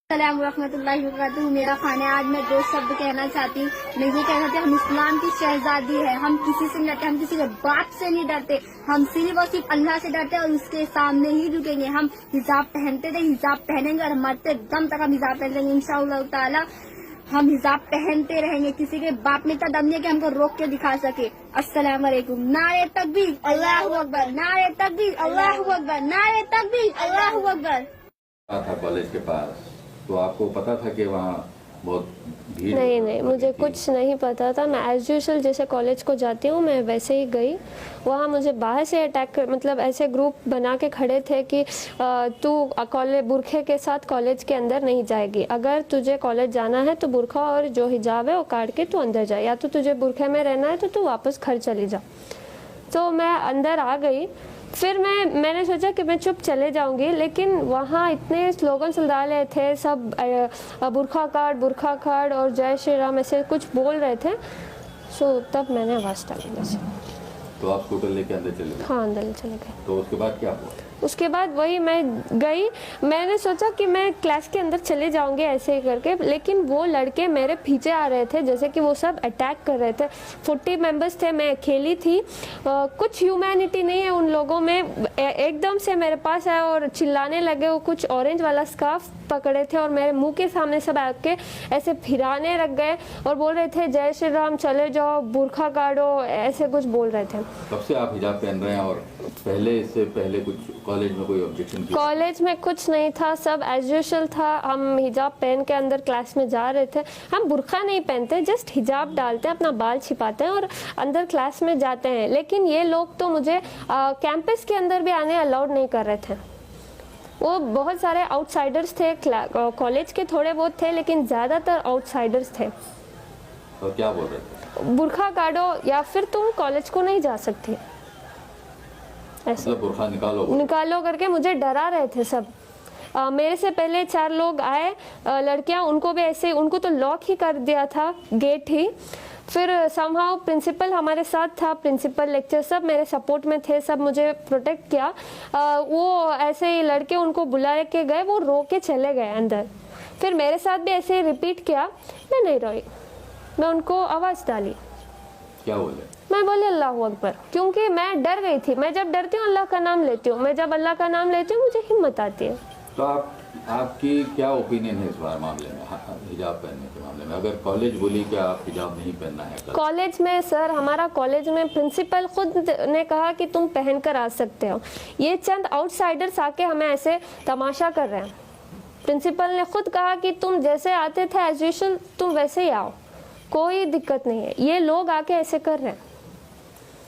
अस्सलाम रहमतुल्लाहि व बरकातुहू। मेरा खाना आज मैं दो शब्द कहना चाहती हूँ। मैं ये कहना चाहती हूँ, हम इस्लाम की शहजादी है, हम किसी से नहीं डरते, हम किसी के बाप से नहीं डरते, हम सिर्फ और सिर्फ अल्लाह से डरते हैं और उसके सामने ही झुकेंगे। हम हिजाब पहनते थे, हिजाब पहनेंगे और मरते दम तक हम हिजाब पहनेंगे इंशाअल्लाह ताला। हम हिजाब पहनते रहेंगे, किसी के बाप में इतना दम नहीं है कि हमको रोक के दिखा सके। अस्सलाम वालेकुम। नारे तकबीर अल्लाहू अकबर, नारे तकबीर अल्लाहू अकबर, नारे तकबीर अल्लाहू अकबर। था कॉलेज के पास, तो आपको पता था कि वहाँ बहुत भीड़? नहीं, मुझे कुछ नहीं पता था। मैं एज यूजुअल जैसे कॉलेज को जाती हूँ मैं वैसे ही गई। वहाँ मुझे बाहर से अटैक मतलब ऐसे ग्रुप बना के खड़े थे कि तू कॉलेज बुरखे के साथ कॉलेज के अंदर नहीं जाएगी, अगर तुझे कॉलेज जाना है तो बुरखा और जो हिजाब है वो काट के तू अंदर जा, या तो तुझे बुरखे में रहना है तो तू वापस घर चली जा। तो मैं अंदर आ गई। फिर मैंने सोचा कि मैं चुप चले जाऊंगी, लेकिन वहाँ इतने स्लोगन डाले थे सब, बुरखा काट और जय श्री राम ऐसे कुछ बोल रहे थे। सो तब मैंने आवाज़ डाली जैसे। तो आप स्कूटर लेके अंदर चले गए? हाँ, अंदर चले गए। तो उसके बाद क्या हुआ? उसके बाद वही मैं गई, मैंने सोचा कि मैं क्लास के अंदर चले जाऊंगी ऐसे ही करके, लेकिन वो लड़के मेरे पीछे आ रहे थे जैसे कि वो सब अटैक कर रहे थे। 40 मेंबर्स थे, मैं अकेली थी। कुछ ह्यूमैनिटी नहीं है उन लोगों में। एकदम से मेरे पास आए और चिल्लाने लगे। वो कुछ ऑरेंज वाला स्कार्फ पकड़े थे और मेरे मुंह के सामने सब आके ऐसे फिराने रख गए और बोल रहे थे जय श्री राम, चले जाओ, बुरखा काटो, ऐसे कुछ बोल रहे थे। कब से आप हिजाब पहन रहे हैं और इससे पहले कुछ कॉलेज में कोई ऑब्जेक्शन किया? कॉलेज में कुछ नहीं था, सब एज यूजुअल था। हम हिजाब पहन के अंदर क्लास में जा रहे थे। हम बुरखा नहीं पहनते, जस्ट हिजाब डालते हैं, अपना बाल छिपाते हैं और अंदर क्लास में जाते हैं। लेकिन ये लोग तो मुझे कैंपस के अंदर भी आने अलाउड नहीं कर रहे थे। वो बहुत सारे आउटसाइडर्स थे, कॉलेज के थोड़े बहुत थे लेकिन ज़्यादातर आउटसाइडर्स थे। तो क्या बोल रहे थे? बुरखा काटो या फिर तुम कॉलेज को नहीं जा सकती, ऐसे मतलब बुरखा निकालो करके मुझे डरा रहे थे सब। मेरे से पहले 4 लोग आए लड़कियां, उनको भी ऐसे, उनको तो लॉक ही कर दिया था, गेट ही। फिर समहाउ प्रिंसिपल हमारे साथ था, प्रिंसिपल लेक्चर सब मेरे सपोर्ट में थे, सब मुझे प्रोटेक्ट किया। वो ऐसे ही लड़के उनको बुला के गए, वो रो के चले गए अंदर। फिर मेरे साथ भी ऐसे ही रिपीट किया, मैं नहीं रोई, मैं उनको आवाज़ डाली। क्या बोले? मैं बोली अल्लाह अकबर, क्योंकि मैं डर गई थी। मैं जब डरती हूँ अल्लाह का नाम लेती हूँ, मैं जब अल्लाह का नाम लेती हूँ मुझे हिम्मत आती है। तो आपकी क्या ओपिनियन है इस बार मामले में, हिजाब पहनने के मामले में? अगर कॉलेज बोली कि आप हिजाब नहीं पहनना है कॉलेज में, सर हमारा कॉलेज में प्रिंसिपल खुद ने कहा कि तुम पहन कर आ सकते हो। ये चंद आउटसाइडर्स आके हमें ऐसे तमाशा कर रहे हैं। प्रिंसिपल ने खुद कहा कि तुम जैसे आते थे एज यूजुअल तुम वैसे ही आओ, कोई दिक्कत नहीं है। ये लोग आके ऐसे कर रहे हैं।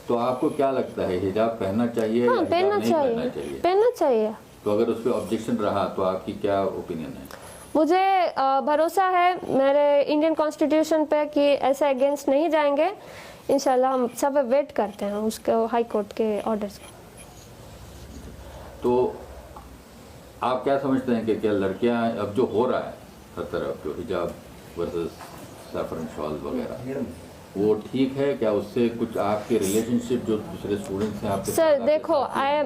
तो आपको क्या लगता है, हिजाब पहनना चाहिए? हाँ, पहनना चाहिए। तो अगर उस पर ऑब्जेक्शन रहा तो आपकी क्या ओपिनियन है? मुझे भरोसा है मेरे इंडियन कॉन्स्टिट्यूशन पे कि ऐसे अगेंस्ट नहीं जाएंगे। इंशाल्लाह हम सब वेट करते हैं उसके हाई कोर्ट के ऑर्डर्स का। तो आप क्या समझते हैं कि क्या लड़कियां, अब जो हो रहा है हर तरफ, जो हिजाब वर्सेस सैफरन शॉल वगैरह, वो ठीक है क्या? उससे कुछ आपके रिलेशनशिप जो दूसरे स्टूडेंट्स हैं आपके सर देखो,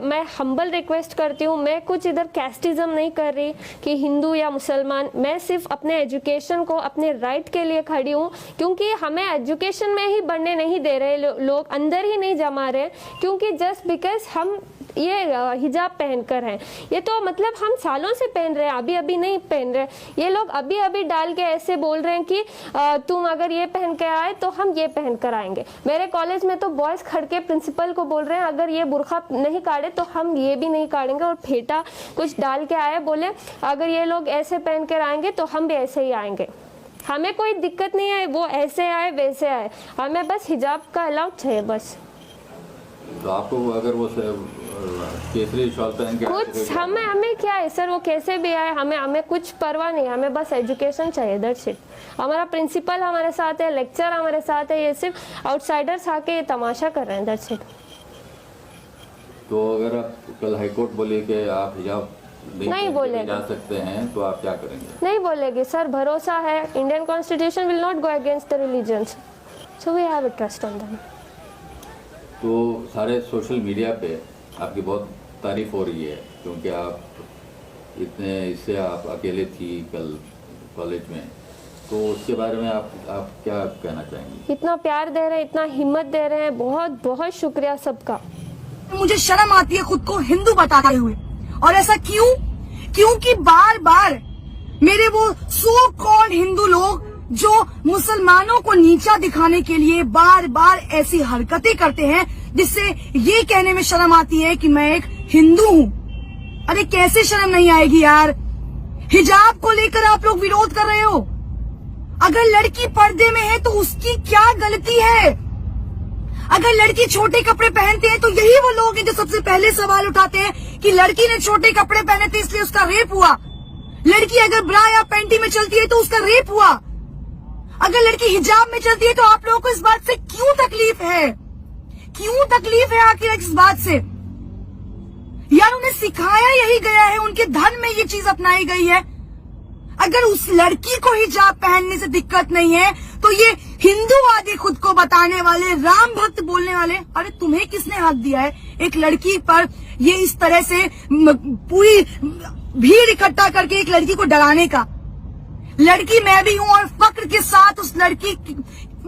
मैं हम्बल रिक्वेस्ट करती हूँ, मैं कुछ इधर कैस्टिज्म नहीं कर रही कि हिंदू या मुसलमान। मैं सिर्फ अपने एजुकेशन को, अपने राइट के लिए खड़ी हूँ, क्योंकि हमें एजुकेशन में ही बढ़ने नहीं दे रहे लोग, अंदर ही नहीं जमा रहे, क्योंकि जस्ट बिकॉज हम ये हिजाब पहनकर हैं। ये तो मतलब हम सालों से पहन रहे हैं, अभी अभी नहीं पहन रहे। ये लोग अभी अभी डाल के ऐसे बोल रहे हैं कि तुम अगर ये पहन के आए तो हम ये पहन कर आएंगे। मेरे कॉलेज में तो बॉयज खड़ के प्रिंसिपल को बोल रहे हैं अगर ये बुरखा नहीं काटे तो हम ये भी नहीं काटेंगे, और फेटा कुछ डाल के आए, बोले अगर ये लोग ऐसे पहन कर आएंगे तो हम भी ऐसे ही आएंगे। हमें कोई दिक्कत नहीं है, वो ऐसे आए वैसे आए, हमें बस हिजाब का अलाउड चाहिए बस। तो आपको अगर वो केसरी शॉल पहन के कुछ हमें क्या है सर, वो कैसे भी आए, हमें कुछ परवाह नहीं, हमें बस एजुकेशन चाहिए, दैट्स इट। हमारा प्रिंसिपल हमारे साथ है, लेक्चर हमारे साथ है, ये सिर्फ आउटसाइडर्स आके ये तमाशा कर रहे हैं, दैट्स इट। तो अगर आप कल हाईकोर्ट बोले कि आप हिजाब नहीं बोलेगे, जा सकते हैं, तो आप क्या करेंगे? नहीं बोलेगी सर, भरोसा है, Indian constitution will not go against the religions, so we have a trust on them. तो सारे सोशल मीडिया पे आपकी बहुत तारीफ हो रही है, क्योंकि आप इतने इससे आप अकेले थी कल कॉलेज में, तो उसके बारे में आप क्या कहना चाहेंगी? इतना प्यार दे रहे हैं, इतना हिम्मत दे रहे हैं, बहुत बहुत शुक्रिया सबका। मुझे शर्म आती है खुद को हिंदू बताते हुए, और ऐसा क्यों? क्योंकि बार बार मेरे वो सो कॉल्ड हिंदू लोग जो मुसलमानों को नीचा दिखाने के लिए बार बार ऐसी हरकतें करते हैं जिससे ये कहने में शर्म आती है कि मैं एक हिंदू हूँ। अरे कैसे शर्म नहीं आएगी यार? हिजाब को लेकर आप लोग विरोध कर रहे हो। अगर लड़की पर्दे में है तो उसकी क्या गलती है? अगर लड़की छोटे कपड़े पहनते हैं तो यही वो लोग हैं जो सबसे पहले सवाल उठाते हैं कि लड़की ने छोटे कपड़े पहने थे इसलिए उसका रेप हुआ। लड़की अगर ब्रा या पैंटी में चलती है तो उसका रेप हुआ। अगर लड़की हिजाब में चलती है तो आप लोगों को इस बात से क्यों तकलीफ है? क्यों तकलीफ है आखिर इस बात से? यार उन्हें सिखाया यही गया है, उनके धर्म में ये चीज अपनाई गई है। अगर उस लड़की को हिजाब पहनने से दिक्कत नहीं है तो ये हिंदूवादी खुद को बताने वाले, राम भक्त बोलने वाले, अरे तुम्हें किसने हक दिया है एक लड़की पर ये इस तरह से पूरी भीड़ इकट्ठा करके एक लड़की को डराने का? लड़की मैं भी हूं और फक्र के साथ उस लड़की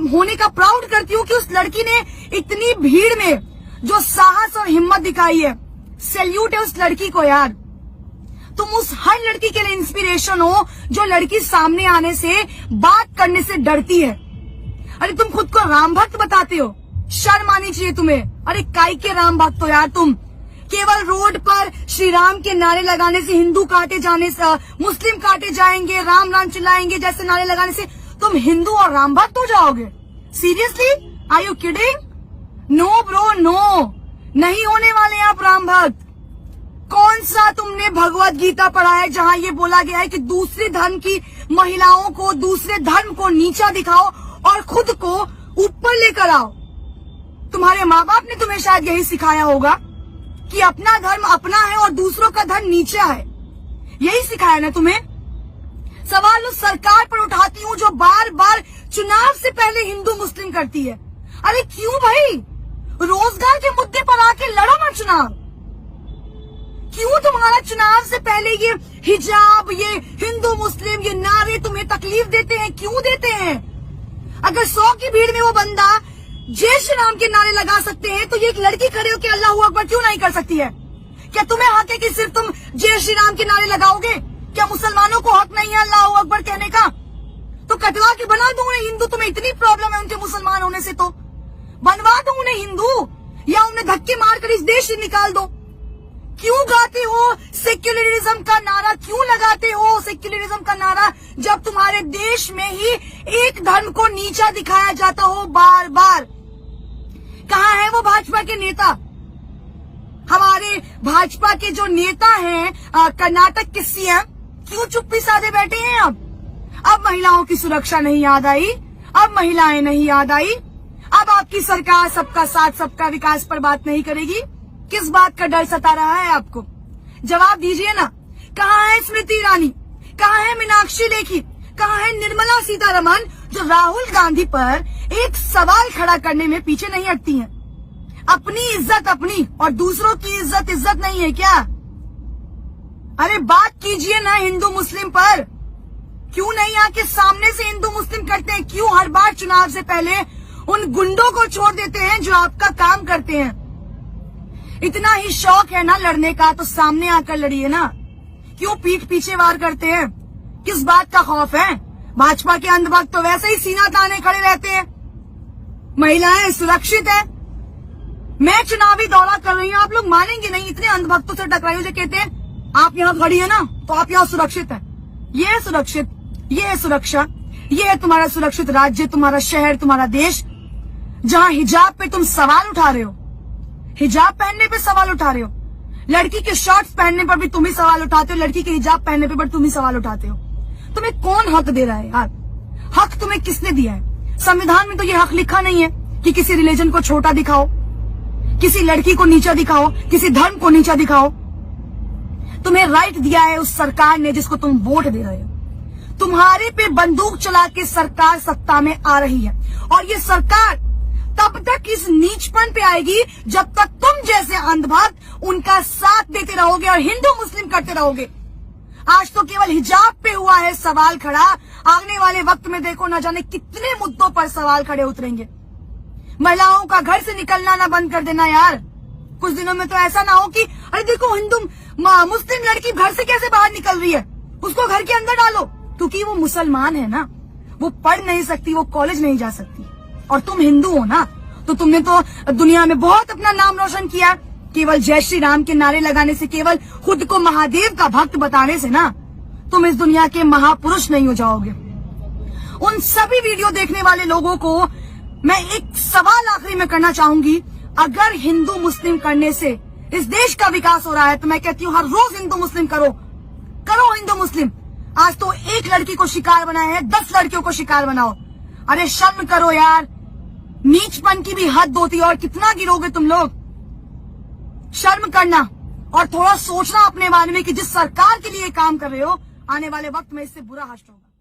होने का प्राउड करती हूँ कि उस लड़की ने इतनी भीड़ में जो साहस और हिम्मत दिखाई है। सैल्यूट है उस लड़की को यार। तुम उस हर लड़की के लिए इंस्पिरेशन हो जो लड़की सामने आने से, बात करने से डरती है। अरे तुम खुद को राम भक्त बताते हो, शर्म आनी चाहिए तुम्हें। अरे काय के राम भक्त हो यार तुम? केवल रोड पर श्री राम के नारे लगाने से, हिंदू काटे जाने से, मुस्लिम काटे जाएंगे, राम राम चिल्लाएंगे जैसे नारे लगाने से तुम हिंदू और राम भक्त हो जाओगे? Seriously? Are you kidding? No bro no, नहीं होने वाले आप राम भक्त। कौन सा तुमने भगवत गीता पढ़ा है जहाँ ये बोला गया है कि दूसरे धर्म की महिलाओं को, दूसरे धर्म को नीचा दिखाओ और खुद को ऊपर लेकर आओ? तुम्हारे माँ बाप ने तुम्हें शायद यही सिखाया होगा कि अपना धर्म अपना है और दूसरों का धर्म नीचा है। यही सिखाया ना तुम्हें? सवाल उस सरकार पर उठाती हूँ जो बार बार चुनाव से पहले हिंदू मुस्लिम करती है। अरे क्यों भाई? रोजगार के मुद्दे पर आके लड़ो ना चुनाव। क्यों तुम्हारा चुनाव से पहले ये हिजाब, ये हिंदू मुस्लिम, ये नारे तुम्हें तकलीफ देते हैं? क्यों देते हैं? अगर 100 की भीड़ में वो बंदा जय श्री राम के नारे लगा सकते हैं तो ये एक लड़की खड़े होकर अल्लाह अकबर क्यों नहीं कर सकती है? क्या तुम्हें हक है कि सिर्फ तुम जय श्री राम के नारे लगाओगे? क्या मुसलमानों को हक नहीं है अल्लाह अकबर कहने का? तो कटवा के बना दो उन्हें हिंदू। तुम्हें इतनी प्रॉब्लम है उनके मुसलमान होने से तो बनवा दो उन्हें हिंदू, या उन्हें धक्के मारकर इस देश से निकाल दो। क्यों गाते हो सेक्युलरिज्म का नारा? क्यों लगाते हो सेक्युलरिज्म का नारा जब तुम्हारे देश में ही एक धर्म को नीचा दिखाया जाता हो बार बार? कहाँ है वो भाजपा के नेता? हमारे भाजपा के जो नेता हैं कर्नाटक के सीएम, क्यों चुप्पी साधे बैठे हैं? अब महिलाओं की सुरक्षा नहीं याद आई? अब महिलाएं नहीं याद आई? अब आपकी सरकार सबका साथ सबका विकास पर बात नहीं करेगी? किस बात का डर सता रहा है आपको? जवाब दीजिए ना। कहाँ है स्मृति ईरानी? कहाँ है मीनाक्षी लेखी? कहाँ है निर्मला सीतारमण जो राहुल गांधी पर एक सवाल खड़ा करने में पीछे नहीं हटती हैं? अपनी इज्जत अपनी और दूसरों की इज्जत इज्जत नहीं है क्या? अरे बात कीजिए ना हिंदू मुस्लिम पर। क्यों नहीं आके सामने से हिंदू मुस्लिम करते हैं? क्यों हर बार चुनाव से पहले उन गुंडों को छोड़ देते हैं जो आपका काम करते हैं? इतना ही शौक है ना लड़ने का तो सामने आकर लड़िए ना। क्यों पीठ पीछे वार करते हैं? किस बात का खौफ है? भाजपा के अंधभक्त तो वैसे ही सीना ताने खड़े रहते हैं। महिलाएं सुरक्षित है। मैं चुनावी दौरा कर रही हूँ, आप लोग मानेंगे नहीं, इतने अंधभक्तों से टकराई जो कहते हैं आप यहाँ खड़ी है ना तो आप यहाँ सुरक्षित है। ये है सुरक्षित, ये है सुरक्षा, ये है तुम्हारा सुरक्षित राज्य, तुम्हारा शहर, तुम्हारा देश, जहाँ हिजाब पे तुम सवाल उठा रहे हो। हिजाब पहनने पे सवाल उठा रहे हो। लड़की के शॉर्ट्स पहनने पर भी तुम ही सवाल उठाते हो, लड़की के हिजाब पहनने पे भी तुम ही सवाल उठाते हो। तुम्हें कौन हक दे रहा है यार? हक तुम्हें किसने दिया है? संविधान में तो ये हक लिखा नहीं है कि किसी रिलीजन को छोटा दिखाओ, किसी लड़की को नीचा दिखाओ, किसी धर्म को नीचा दिखाओ। तुम्हें राइट दिया है उस सरकार ने जिसको तुम वोट दे रहे हो। तुम्हारे पे बंदूक चला के सरकार सत्ता में आ रही है और ये सरकार तब तक इस नीचपन पे आएगी जब तक तुम जैसे अंधभक्त उनका साथ देते रहोगे और हिंदू मुस्लिम करते रहोगे। आज तो केवल हिजाब पे हुआ है सवाल खड़ा, आने वाले वक्त में देखो न जाने कितने मुद्दों पर सवाल खड़े उतरेंगे। महिलाओं का घर से निकलना ना बंद कर देना यार। कुछ दिनों में तो ऐसा ना हो कि अरे देखो हिंदू मुस्लिम लड़की घर से कैसे बाहर निकल रही है, उसको घर के अंदर डालो, क्योंकि वो मुसलमान है ना, वो पढ़ नहीं सकती, वो कॉलेज नहीं जा सकती। और तुम हिंदू हो ना, तो तुमने तो दुनिया में बहुत अपना नाम रोशन किया। केवल जय श्री राम के नारे लगाने से, केवल खुद को महादेव का भक्त बताने से ना तुम इस दुनिया के महापुरुष नहीं हो जाओगे। उन सभी वीडियो देखने वाले लोगों को मैं एक सवाल आखिरी में करना चाहूंगी, अगर हिंदू मुस्लिम करने से इस देश का विकास हो रहा है तो मैं कहती हूँ हर रोज हिंदू मुस्लिम करो हिंदू मुस्लिम। आज तो एक लड़की को शिकार बनाया है, 10 लड़कियों को शिकार बनाओ। अरे शर्म करो यार, नीचपन की भी हद होती है, और कितना गिरोगे तुम लोग। शर्म करना और थोड़ा सोचना अपने बारे में कि जिस सरकार के लिए काम कर रहे हो, आने वाले वक्त में इससे बुरा हश्र होगा।